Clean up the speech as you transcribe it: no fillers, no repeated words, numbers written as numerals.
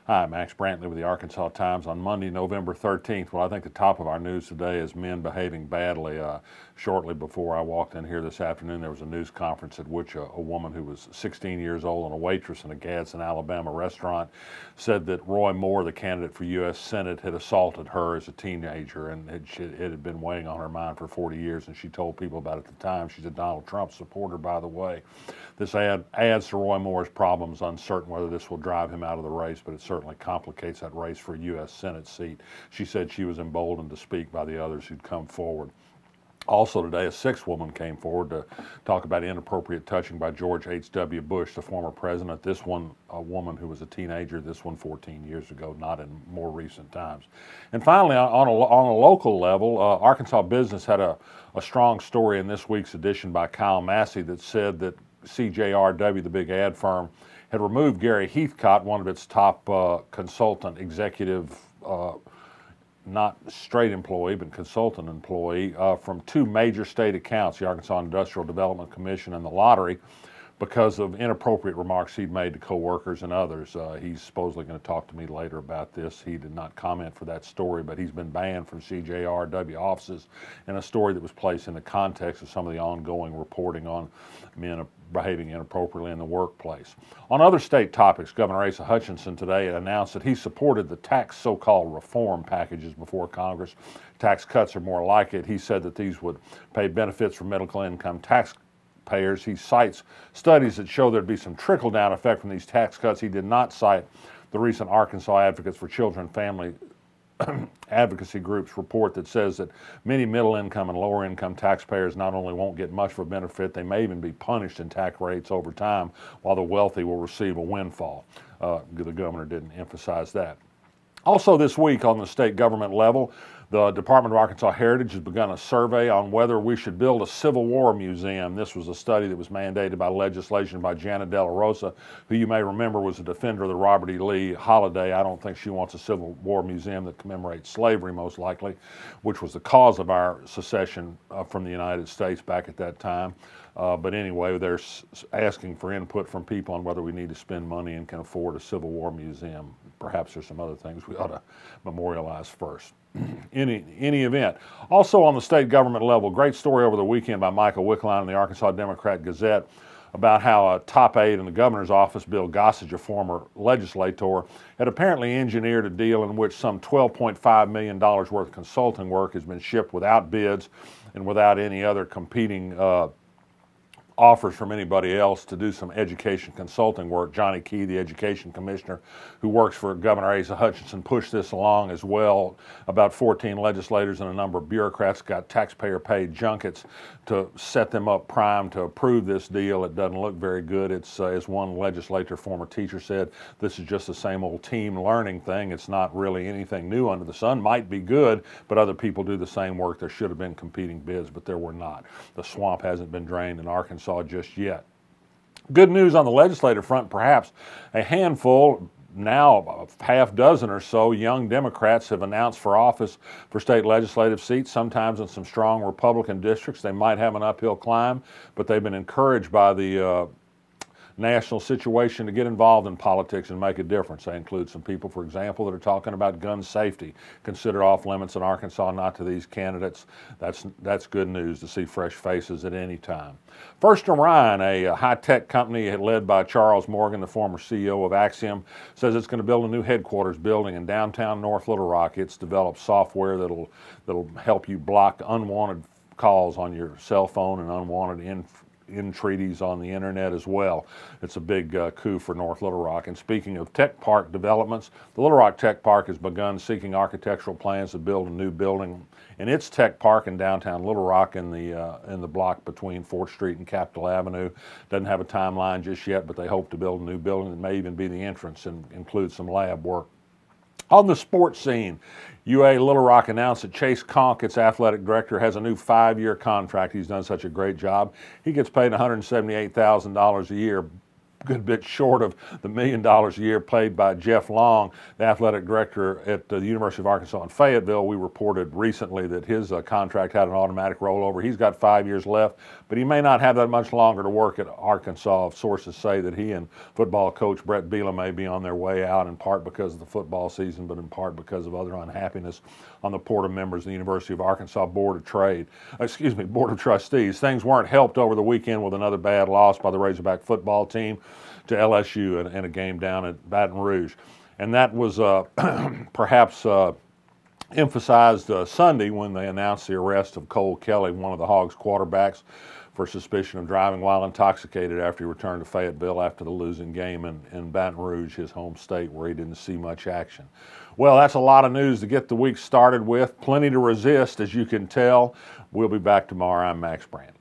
Hi, Max Brantley with the Arkansas Times on Monday, November 13th. Well, I think the top of our news today is men behaving badly. Shortly before I walked in here this afternoon, there was a news conference at which a woman who was 16 years old and a waitress in a Gadsden, Alabama restaurant said that Roy Moore, the candidate for U.S. Senate, had assaulted her as a teenager, and it had been weighing on her mind for 40 years, and she told people about it at the time. She's a Donald Trump supporter, by the way. This adds to Roy Moore's problems, uncertain whether this will drive him out of the race, but it certainly complicates that race for a U.S. Senate seat. She said she was emboldened to speak by the others who'd come forward. Also today, a sixth woman came forward to talk about inappropriate touching by George H.W. Bush, the former president. This one, a woman who was a teenager, this one 14 years ago, not in more recent times. And finally, on a local level, Arkansas Business had a strong story in this week's edition by Kyle Massey that said that CJRW, the big ad firm, had removed Geary Heathcott, one of its top consultant executive, not straight employee, but consultant employee, from two major state accounts, the Arkansas Industrial Development Commission and the lottery, because of inappropriate remarks he'd made to coworkers and others. He's supposedly going to talk to me later about this. He did not comment for that story, but he's been banned from CJRW offices in a story that was placed in the context of some of the ongoing reporting on men behaving inappropriately in the workplace. On other state topics, Governor Asa Hutchinson today announced that he supported the tax so-called reform packages before Congress. Tax cuts are more like it. He said that these would pay benefits for middle income taxpayers. He cites studies that show there'd be some trickle-down effect from these tax cuts. He did not cite the recent Arkansas Advocates for Children and Family advocacy groups report that says that many middle-income and lower-income taxpayers not only won't get much of a benefit, they may even be punished in tax rates over time, while the wealthy will receive a windfall. The governor didn't emphasize that. Also this week on the state government level, the Department of Arkansas Heritage has begun a survey on whether we should build a Civil War museum. This was a study that was mandated by legislation by Janet De La Rosa, who you may remember was a defender of the Robert E. Lee holiday. I don't think she wants a Civil War museum that commemorates slavery, most likely, which was the cause of our secession from the United States back at that time. But anyway, they're asking for input from people on whether we need to spend money and can afford a Civil War museum. Perhaps there's some other things we ought to memorialize first. Any event. Also on the state government level, great story over the weekend by Michael Wickline in the Arkansas Democrat-Gazette about how a top aide in the governor's office, Bill Gossage, a former legislator, had apparently engineered a deal in which some $12.5 million worth of consulting work has been shipped without bids and without any other competing offers from anybody else to do some education consulting work. Johnny Key, the education commissioner who works for Governor Asa Hutchinson, pushed this along as well. About 14 legislators and a number of bureaucrats got taxpayer-paid junkets to set them up primed to approve this deal. It doesn't look very good. It's, as one legislator, former teacher, said, this is just the same old team learning thing. It's not really anything new under the sun. Might be good, but other people do the same work. There should have been competing bids, but there were not. The swamp hasn't been drained in Arkansas just yet. Good news on the legislative front, perhaps. A handful, now a half dozen or so, young Democrats have announced for office for state legislative seats, sometimes in some strong Republican districts. They might have an uphill climb, but they've been encouraged by the national situation to get involved in politics and make a difference. They include some people, for example, that are talking about gun safety, considered off limits in Arkansas, not to these candidates. That's good news to see fresh faces at any time. First Orion, a high-tech company led by Charles Morgan, the former CEO of Axiom, says it's going to build a new headquarters building in downtown North Little Rock. It's developed software that'll help you block unwanted calls on your cell phone and unwanted entreaties on the internet as well. It's a big coup for North Little Rock. And speaking of tech park developments, the Little Rock Tech Park has begun seeking architectural plans to build a new building in its tech park in downtown Little Rock in the block between 4th Street and Capitol Avenue. Doesn't have a timeline just yet, but they hope to build a new building that may even be the entrance and include some lab work. On the sports scene, UA Little Rock announced that Chase Conk, its athletic director, has a new 5-year contract. He's done such a great job. He gets paid $178,000 a year, good bit short of the $1 million a year paid by Jeff Long, the athletic director at the University of Arkansas in Fayetteville. We reported recently that his contract had an automatic rollover. He's got 5 years left, but he may not have that much longer to work at Arkansas. Sources say that he and football coach Brett Bielema may be on their way out, in part because of the football season, but in part because of other unhappiness on the board of members of the University of Arkansas Board of Trustees. Things weren't helped over the weekend with another bad loss by the Razorback football team to LSU in a game down at Baton Rouge. And that was perhaps emphasized Sunday when they announced the arrest of Cole Kelly, one of the Hogs quarterbacks, for suspicion of driving while intoxicated after he returned to Fayetteville after the losing game in Baton Rouge, his home state, where he didn't see much action. Well, that's a lot of news to get the week started with. Plenty to resist, as you can tell. We'll be back tomorrow. I'm Max Brand.